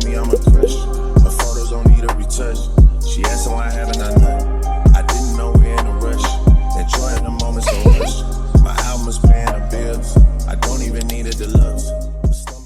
see I'm a crush. Her photos don't need a retouch. She asking why haven't I none. I didn't know we're in a rush. Enjoying the moment so much. My album is paying the bills. I don't even need a deluxe.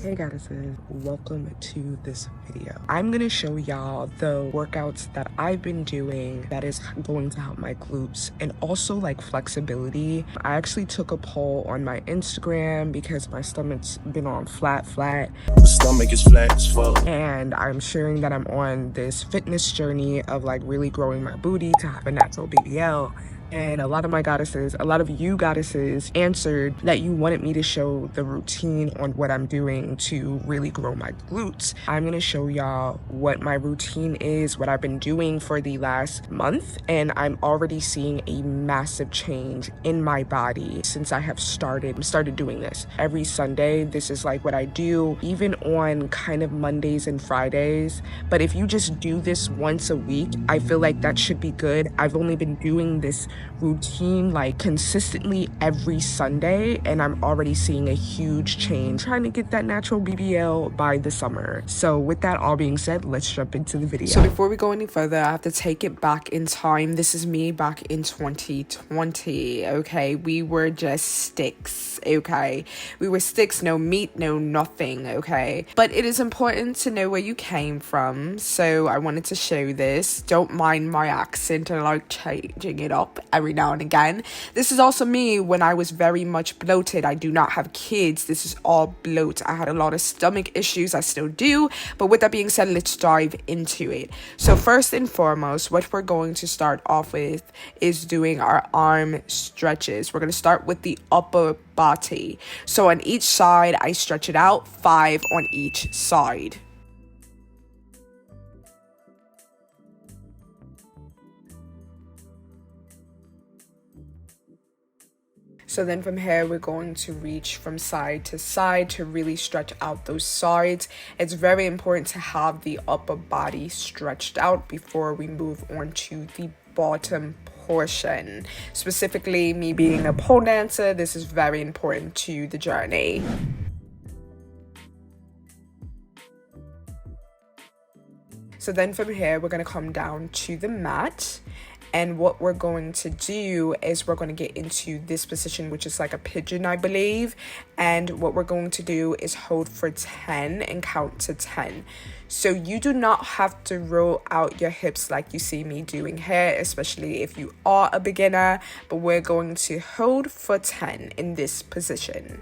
Hey guys, welcome to this video. I'm gonna show y'all the workouts that I've been doing that is going to help my glutes and also like flexibility. I actually took a poll on my Instagram because my stomach's been on flat. The stomach is flat as fuck. And I'm sharing that I'm on this fitness journey of like really growing my booty to have a natural BBL. And a lot of you goddesses answered that you wanted me to show the routine on what I'm doing to really grow my glutes. I'm gonna show y'all what my routine is, what I've been doing for the last month, and I'm already seeing a massive change in my body since I have started doing this. Every Sunday, this is like what I do, even on kind of Mondays and Fridays. But if you just do this once a week, I feel like that should be good. I've only been doing this routine like consistently every Sunday, and I'm already seeing a huge change, trying to get that natural BBL by the summer. So with that all being said, let's jump into the video. So before we go any further, I have to take it back in time. This is me back in 2020. Okay, we were just sticks. Okay, we were sticks, no meat, no nothing. Okay, but it is important to know where you came from, so I wanted to show this. Don't mind my accent, I like changing it up every now and again. This is also me when I was very much bloated. I do not have kids. This is all bloat. I had a lot of stomach issues. I still do. But with that being said, let's dive into it. So first and foremost, what we're going to start off with is doing our arm stretches. We're going to start with the upper body. So on each side, I stretch it out, 5 on each side. So then from here, we're going to reach from side to side to really stretch out those sides. It's very important to have the upper body stretched out before we move on to the bottom portion. Specifically, me being a pole dancer, this is very important to the journey. So then from here, we're going to come down to the mat. And what we're going to do is we're going to get into this position, which is like a pigeon, I believe. And what we're going to do is hold for 10 and count to 10. So you do not have to roll out your hips like you see me doing here, especially if you are a beginner. But we're going to hold for 10 in this position.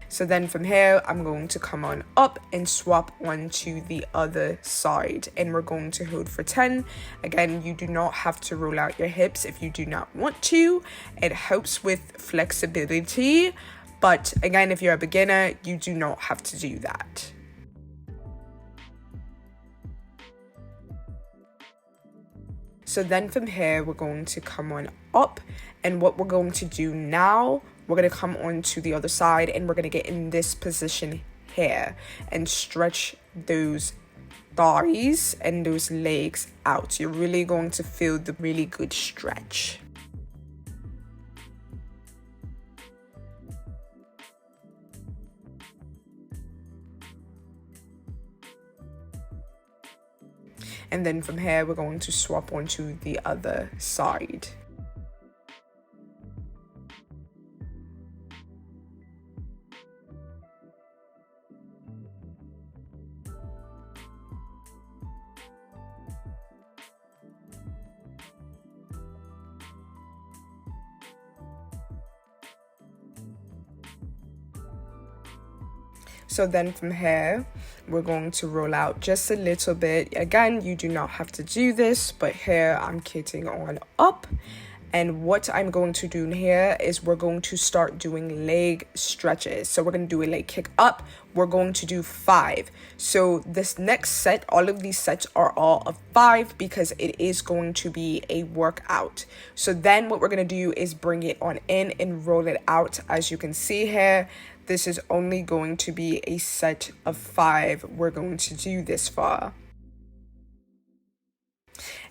So then from here, I'm going to come on up and swap onto the other side. And we're going to hold for 10. Again, you do not have to roll out your hips if you do not want to. It helps with flexibility. But again, if you're a beginner, you do not have to do that. So then from here, we're going to come on up. And what we're going to do now, we're going to come on to the other side and we're going to get in this position here and stretch those thighs and those legs out. You're really going to feel the really good stretch. And then from here, we're going to swap onto the other side. So then from here, we're going to roll out just a little bit. Again, you do not have to do this, but here I'm kitting on up. And what I'm going to do in here is we're going to start doing leg stretches. So we're going to do a leg kick up. We're going to do 5. So this next set, all of these sets are all of 5 because it is going to be a workout. So then what we're going to do is bring it on in and roll it out. As you can see here, this is only going to be a set of 5 we're going to do this for.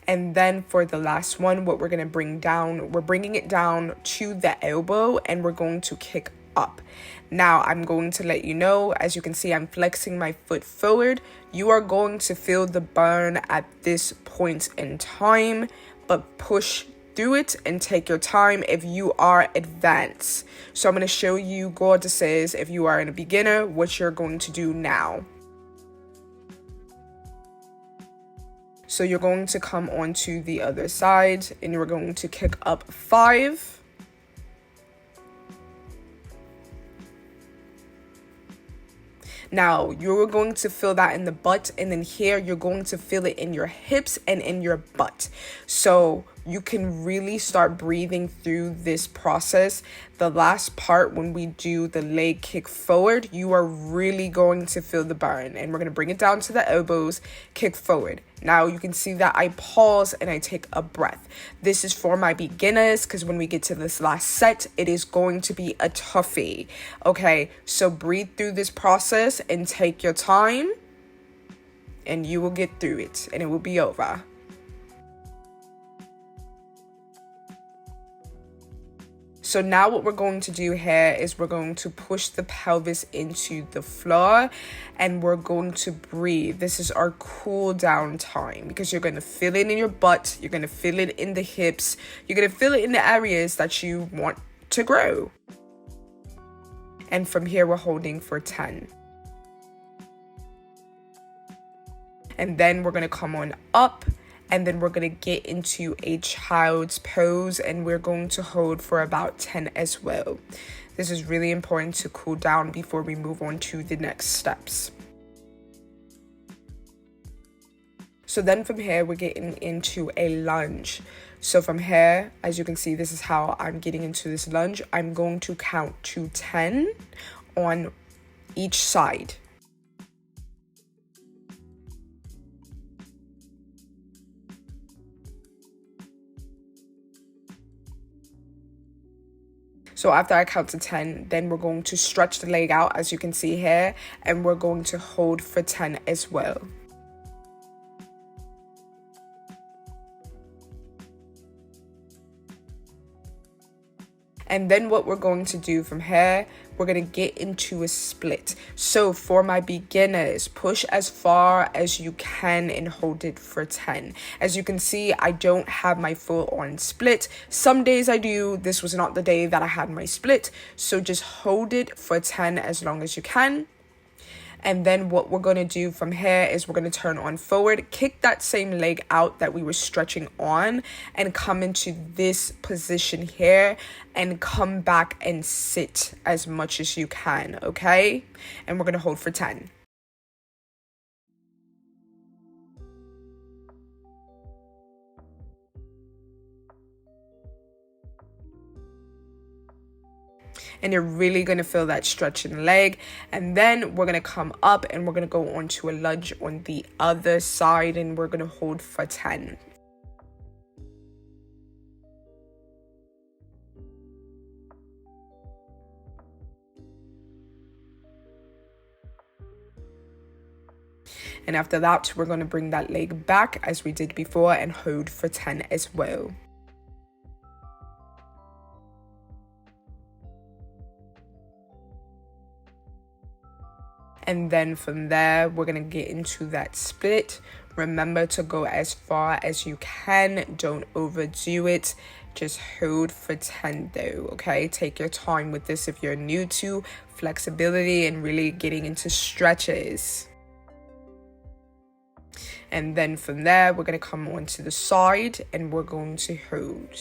And then for the last one, what we're going to bring down, we're bringing it down to the elbow and we're going to kick up. Now I'm going to let you know, as you can see, I'm flexing my foot forward. You are going to feel the burn at this point in time, but push through it and take your time if you are advanced. So I'm going to show you, goddesses, if you are a beginner, what you're going to do now. So you're going to come onto the other side and you're going to kick up 5. Now, you're going to feel that in the butt, and then here you're going to feel it in your hips and in your butt. So you can really start breathing through this process. The last part, when we do the leg kick forward, you are really going to feel the burn. And we're going to bring it down to the elbows, kick forward. Now you can see that I pause and I take a breath. This is for my beginners, because when we get to this last set, it is going to be a toughie. Okay, so breathe through this process and take your time, and you will get through it and it will be over. So now what we're going to do here is we're going to push the pelvis into the floor and we're going to breathe. This is our cool down time, because you're going to feel it in your butt. You're going to feel it in the hips. You're going to feel it in the areas that you want to grow. And from here, we're holding for 10. And then we're going to come on up. And then we're going to get into a child's pose, and we're going to hold for about 10 as well. This is really important to cool down before we move on to the next steps. So then from here, we're getting into a lunge. So from here, as you can see, this is how I'm getting into this lunge. I'm going to count to 10 on each side. So after I count to 10, then we're going to stretch the leg out, as you can see here, and we're going to hold for 10 as well. And then what we're going to do from here, we're going to get into a split. So for my beginners, push as far as you can and hold it for 10. As you can see, I don't have my full on split. Some days I do. This was not the day that I had my split. So just hold it for 10 as long as you can. And then what we're going to do from here is we're going to turn on forward, kick that same leg out that we were stretching on, and come into this position here and come back and sit as much as you can, okay? And we're going to hold for 10. And you're really going to feel that stretch in the leg. And then we're going to come up and we're going to go on to a lunge on the other side, and we're going to hold for 10. And after that, we're going to bring that leg back as we did before and hold for 10 as well. And then from there, we're going to get into that split. Remember to go as far as you can. Don't overdo it. Just hold for 10 though, okay? Take your time with this if you're new to flexibility and really getting into stretches. And then from there, we're going to come onto the side and we're going to hold.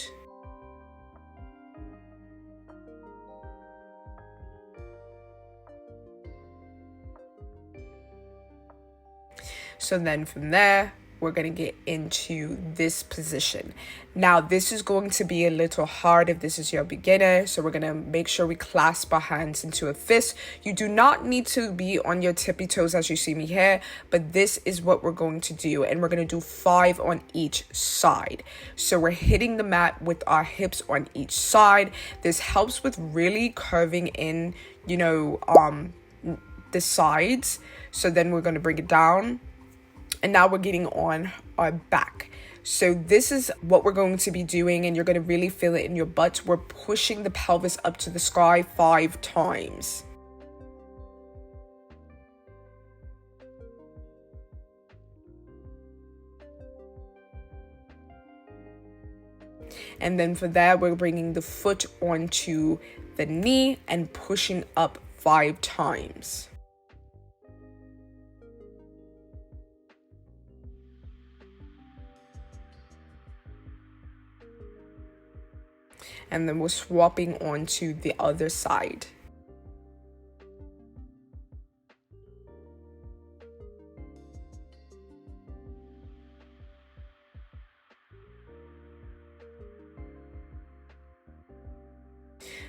So then from there, we're going to get into this position. Now, this is going to be a little hard if this is your beginner. So we're going to make sure we clasp our hands into a fist. You do not need to be on your tippy toes as you see me here, but this is what we're going to do. And we're going to do 5 on each side. So we're hitting the mat with our hips on each side. This helps with really curving in, the sides. So then we're going to bring it down. And now we're getting on our back. So this is what we're going to be doing, and you're going to really feel it in your butt. We're pushing the pelvis up to the sky 5 times. And then for that, we're bringing the foot onto the knee and pushing up 5 times. And then we're swapping onto the other side.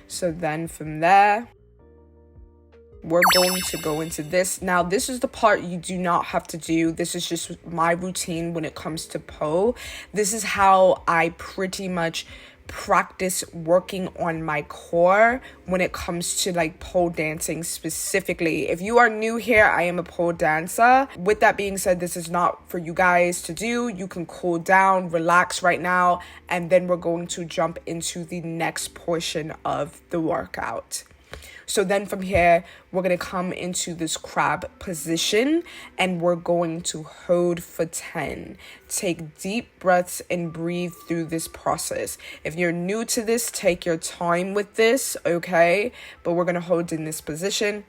So then from there, we're going to go into this. Now, this is the part you do not have to do. This is just my routine when it comes to pole. This is how I pretty much practice working on my core when it comes to like pole dancing specifically. If you are new here, I am a pole dancer. With that being said, this is not for you guys to do. You can cool down, relax right now, and then we're going to jump into the next portion of the workout. So then from here, we're going to come into this crab position and we're going to hold for 10. Take deep breaths and breathe through this process. If you're new to this, take your time with this, okay? But we're going to hold in this position.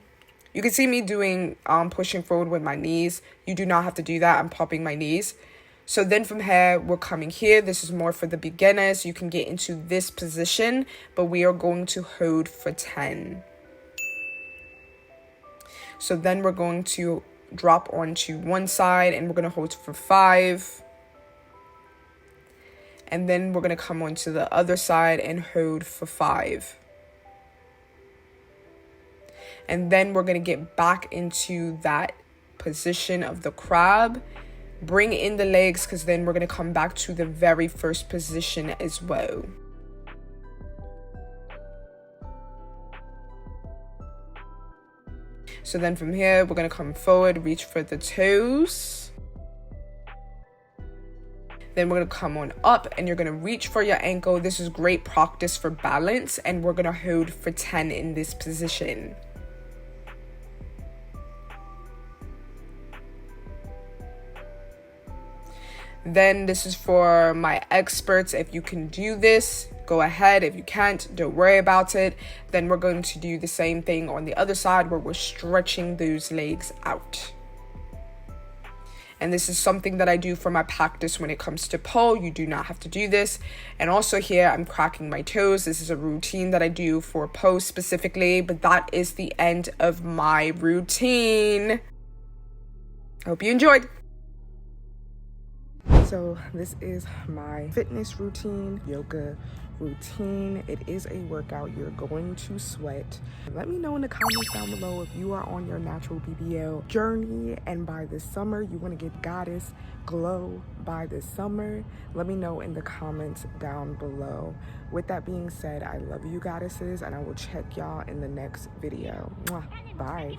You can see me doing pushing forward with my knees. You do not have to do that. I'm popping my knees. So then from here, we're coming here. This is more for the beginners. You can get into this position, but we are going to hold for 10. So then we're going to drop onto one side and we're going to hold for 5. And then we're going to come onto the other side and hold for 5. And then we're going to get back into that position of the crab. Bring in the legs because then we're going to come back to the very first position as well. So then from here, we're going to come forward, reach for the toes. Then we're going to come on up and you're going to reach for your ankle. This is great practice for balance, and we're going to hold for 10 in this position. Then this is for my experts. If you can do this, go ahead. If you can't, don't worry about it. Then we're going to do the same thing on the other side where we're stretching those legs out. And this is something that I do for my practice when it comes to pole. You do not have to do this. And also here, I'm cracking my toes. This is a routine that I do for pole specifically, but that is the end of my routine. I hope you enjoyed. So this is my fitness routine, yoga routine. It is a workout. You're going to sweat. Let me know in the comments down below if you are on your natural BBL journey and by this summer you want to get goddess glow by this summer. Let me know in the comments down below. With that being said, I love you goddesses, and I will check y'all in the next video. Mwah. Bye.